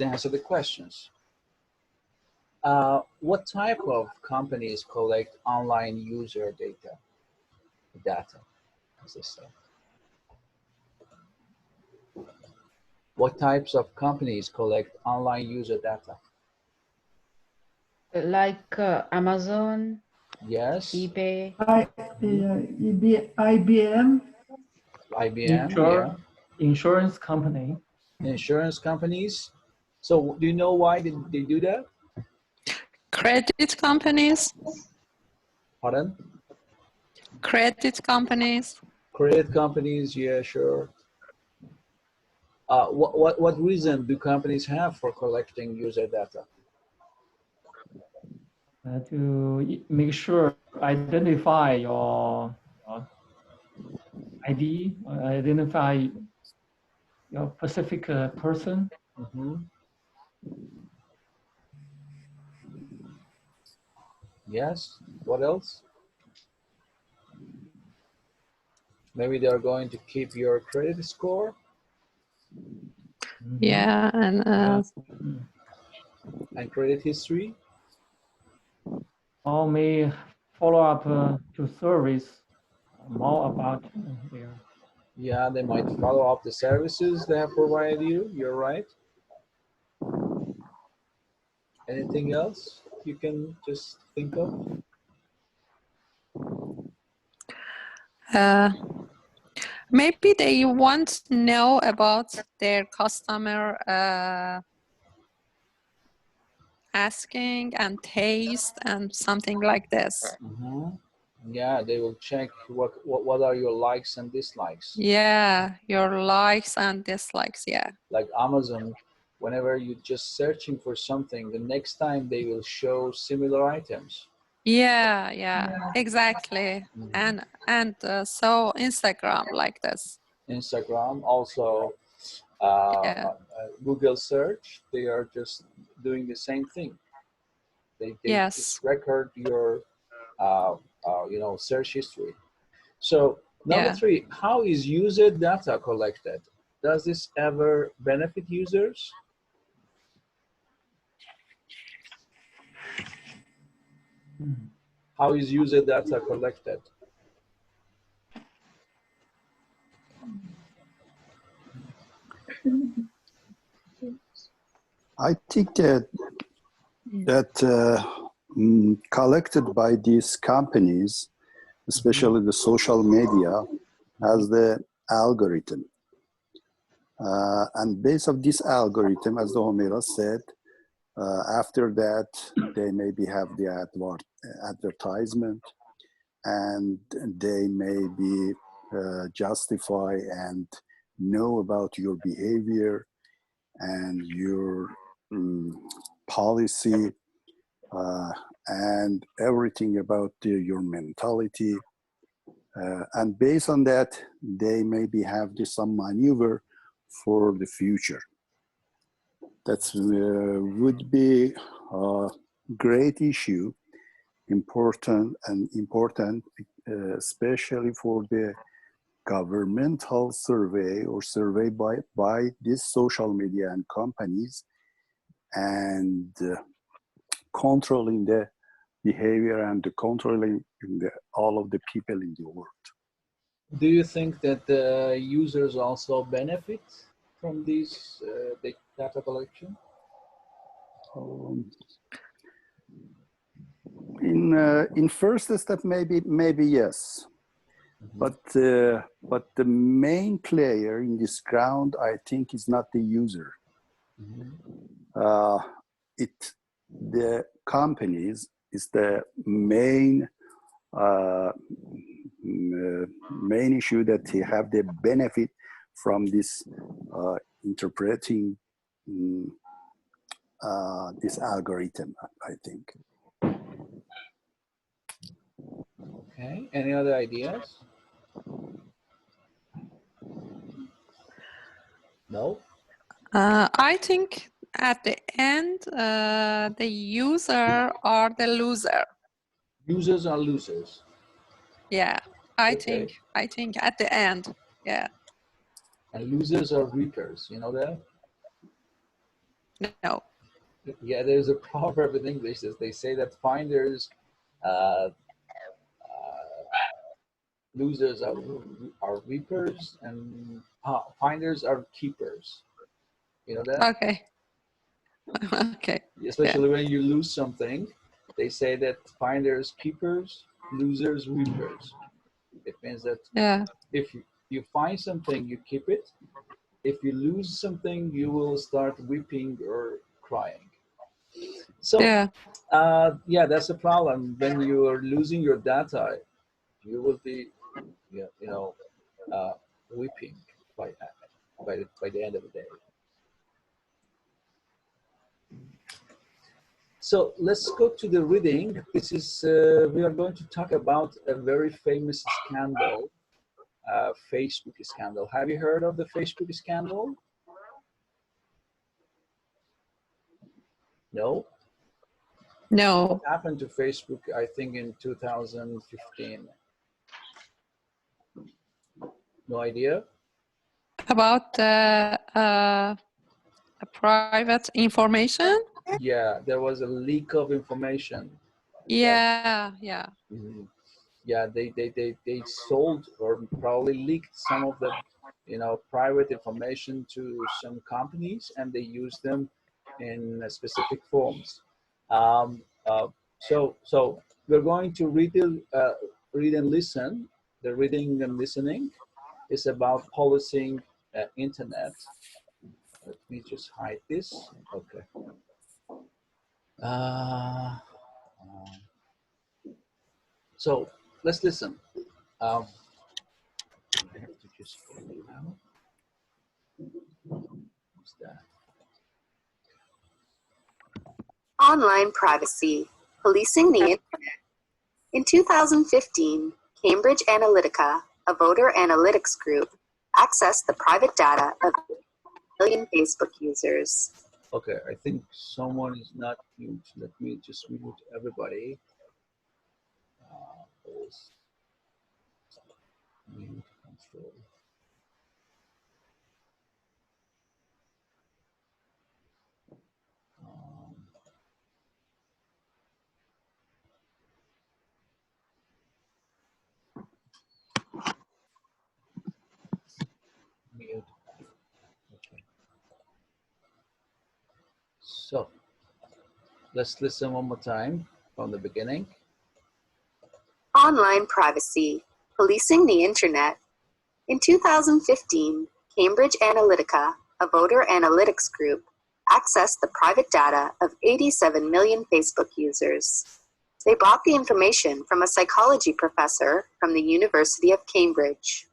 answer the questions. What type of companies collect online user data, as they say? What types of companies collect online user data? Like Amazon, Yes. eBay. IBM. IBM, yeah. Insurance company. Insurance companies. So do you know why they do that? Credit companies. Pardon? Credit companies. Credit companies, yeah, sure. What reason do companies have for collecting user data? To make sure identify your ID, identify your specific person. Mm-hmm. Yes. What else? Maybe they are going to keep your credit score. Mm-hmm. Yeah, And credit history. Or may follow up to service more about their. Yeah, they might follow up the services they have provided you. You're right. Anything else you can just think of? maybe they want to know about their customer asking and taste and something like this. Mm-hmm. Yeah, they will check what are your likes and dislikes. Yeah, your likes and dislikes, yeah. Like Amazon, whenever you're just searching for something, the next time they will show similar items. Yeah, exactly. Mm-hmm. And so Instagram like this. Instagram, also Google search, they are just doing the same thing. They Yes. just record your search history. So number 3, how is user data collected? Does this ever benefit users? How is user data collected? I think that collected by these companies, especially the social media, has the algorithm. And based on this algorithm, as the Homera said, after that, they maybe have the advertisement, and they maybe justify and know about your behavior and your policy and everything about your mentality. And based on that, they maybe have some maneuver for the future. That would be a great issue, important, especially for the governmental survey or survey by these social media and companies, and controlling the behavior and controlling all of the people in the world. Do you think that the users also benefit from this data collection? In first step, maybe yes. Mm-hmm. But the main player in this ground, I think, is not the user. Mm-hmm. The companies is the main issue that they have the benefit from this interpreting this algorithm, I think. Okay, any other ideas? No? I think at the end, the user are the loser. Users are losers. Yeah, I think at the end, yeah. And losers are reapers, you know that? No. Yeah, there's a proverb in English that they say that finders, uh, losers are reapers, and finders are keepers. You know that? Okay. Okay. Especially when you lose something, they say that finders keepers, losers reapers. It means that Yeah. if you find something, you keep it. If you lose something, you will start weeping or crying. So, Yeah. yeah, that's the problem. When you are losing your data, you will be, weeping by the end of the day. So let's go to the reading. This is we are going to talk about a very famous scandal, Facebook scandal. Have you heard of the Facebook scandal? No. No. What happened to Facebook? I think in 2015. No idea. About private information? Yeah, there was a leak of information. Yeah, yeah. Mhm. Yeah, they sold or probably leaked some of the private information to some companies, and they used them in specific forms. So we're going to read and listen. The reading and listening is about policing internet. Let me just hide this. Okay. So let's listen. I have to just get it out. What's that? Online privacy, policing the internet. In 2015, Cambridge Analytica, a voter analytics group, accessed the private data of a million Facebook users. Okay, I think someone is not mute. Let me just mute everybody. Mute control. Mute. Okay. So let's listen one more time from the beginning. Online privacy, policing the internet. In 2015, Cambridge Analytica, a voter analytics group, accessed the private data of 87 million Facebook users. They bought the information from a psychology professor from the University of Cambridge.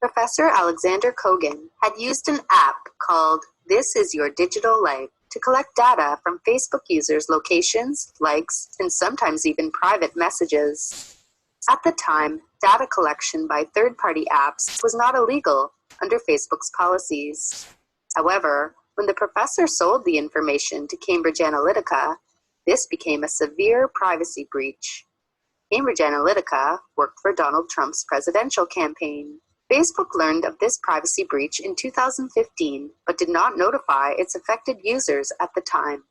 Professor Alexander Kogan had used an app called This Is Your Digital Life to collect data from Facebook users' locations, likes, and sometimes even private messages. At the time, data collection by third-party apps was not illegal under Facebook's policies. However, when the professor sold the information to Cambridge Analytica, this became a severe privacy breach. Cambridge Analytica worked for Donald Trump's presidential campaign. Facebook learned of this privacy breach in 2015, but did not notify its affected users at the time.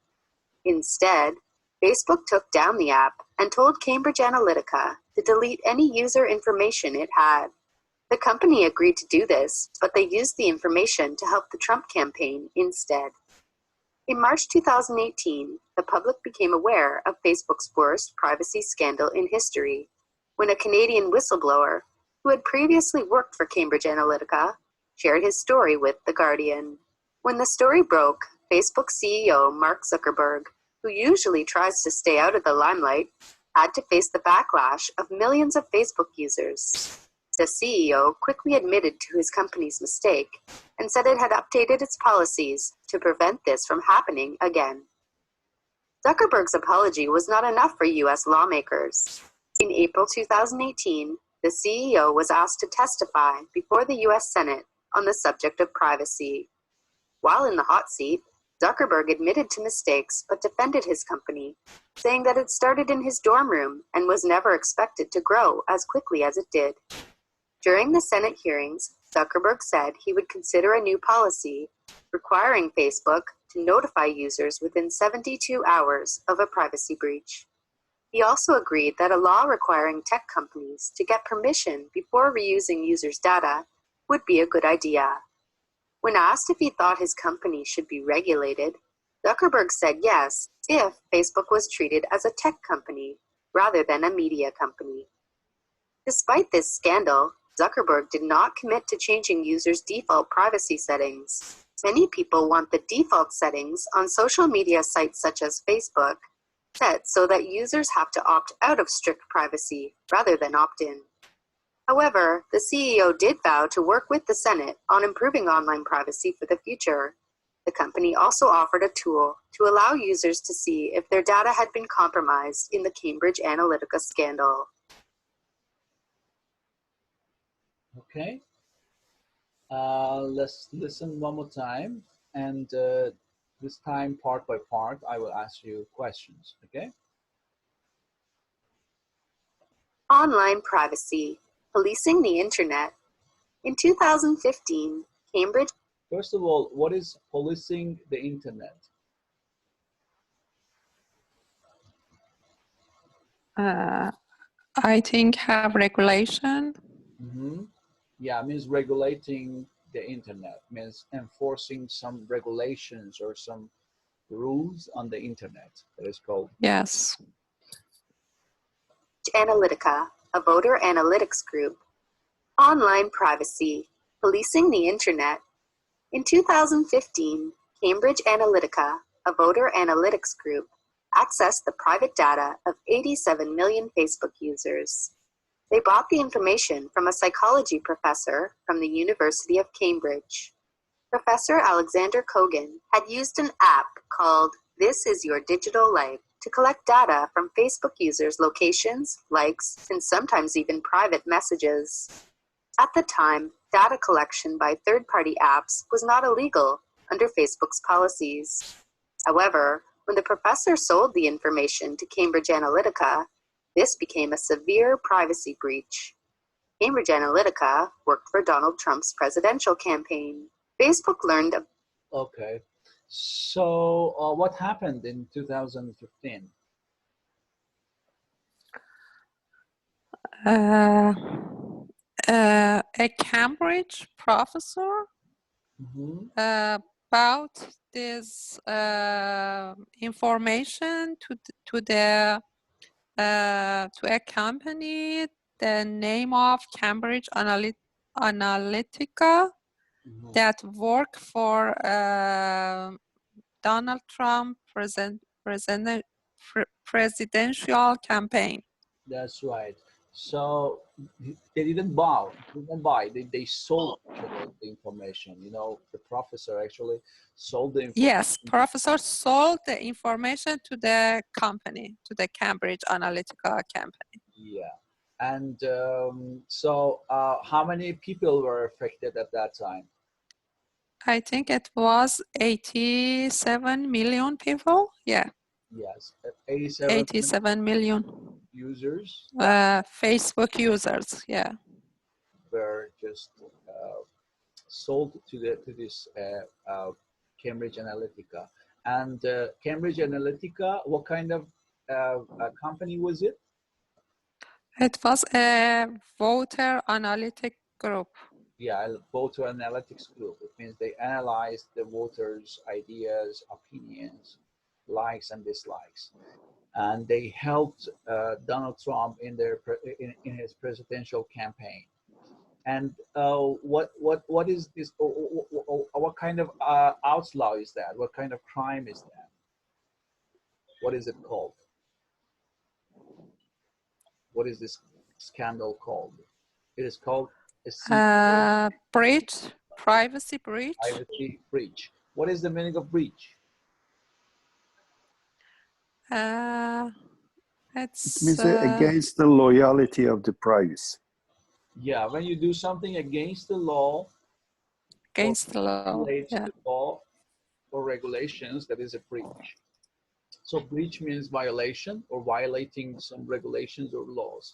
Instead, Facebook took down the app and told Cambridge Analytica to delete any user information it had. The company agreed to do this, but they used the information to help the Trump campaign instead. In March 2018, the public became aware of Facebook's worst privacy scandal in history, when a Canadian whistleblower, who had previously worked for Cambridge Analytica, shared his story with The Guardian. When the story broke, Facebook CEO Mark Zuckerberg, who usually tries to stay out of the limelight, had to face the backlash of millions of Facebook users. The CEO quickly admitted to his company's mistake and said it had updated its policies to prevent this from happening again. Zuckerberg's apology was not enough for U.S. lawmakers. In April 2018, the CEO was asked to testify before the U.S. Senate on the subject of privacy. While in the hot seat, Zuckerberg admitted to mistakes but defended his company, saying that it started in his dorm room and was never expected to grow as quickly as it did. During the Senate hearings, Zuckerberg said he would consider a new policy requiring Facebook to notify users within 72 hours of a privacy breach. He also agreed that a law requiring tech companies to get permission before reusing users' data would be a good idea. When asked if he thought his company should be regulated, Zuckerberg said yes, if Facebook was treated as a tech company rather than a media company. Despite this scandal, Zuckerberg did not commit to changing users' default privacy settings. Many people want the default settings on social media sites such as Facebook set so that users have to opt out of strict privacy rather than opt in. However, the CEO did vow to work with the Senate on improving online privacy for the future. The company also offered a tool to allow users to see if their data had been compromised in the Cambridge Analytica scandal. Okay. Let's listen one more time, and this time, part by part, I will ask you questions, okay? Online privacy, policing the internet. In 2015, Cambridge. First of all, what is policing the internet? I think have regulation. Yeah, it means regulating the internet, means enforcing some regulations or some rules on the internet. That is called. Yes. Analytica, a voter analytics group. Online privacy, policing the internet. In 2015, Cambridge Analytica, a voter analytics group, accessed the private data of 87 million Facebook users. They bought the information from a psychology professor from the University of Cambridge. Professor Alexander Kogan had used an app called This Is Your Digital Life to collect data from Facebook users' locations, likes, and sometimes even private messages. At the time, data collection by third-party apps was not illegal under Facebook's policies. However, when the professor sold the information to Cambridge Analytica, this became a severe privacy breach. Cambridge Analytica worked for Donald Trump's presidential campaign. Facebook learned of. Okay. So what happened in 2015? A Cambridge professor bought this information to a company, the name of Cambridge Analytica, that work for Donald Trump presidential campaign. That's right. So they didn't buy. They sold the information. You know, the professor actually sold the information. Yes, professor sold the information to the company, to the Cambridge Analytica company. Yeah. And so how many people were affected at that time? I think it was 87 million people. Yeah. Yes, 87 million users Facebook users. Yeah. were just sold to this Cambridge Analytica. And Cambridge Analytica, what kind of company was it? It was a voter analytic group. Yeah, a voter analytics group. It means they analyzed the voters' ideas, opinions, likes and dislikes, and they helped Donald Trump in his presidential campaign. And what is this? What kind of outlaw is that? What kind of crime is that? What is it called? What is this scandal called? It is called breach, privacy breach. Privacy breach. What is the meaning of breach? It means against the loyalty of the privacy. Yeah, when you do something against the law, yeah. The law or regulations, that is a breach. So breach means violation or violating some regulations or laws.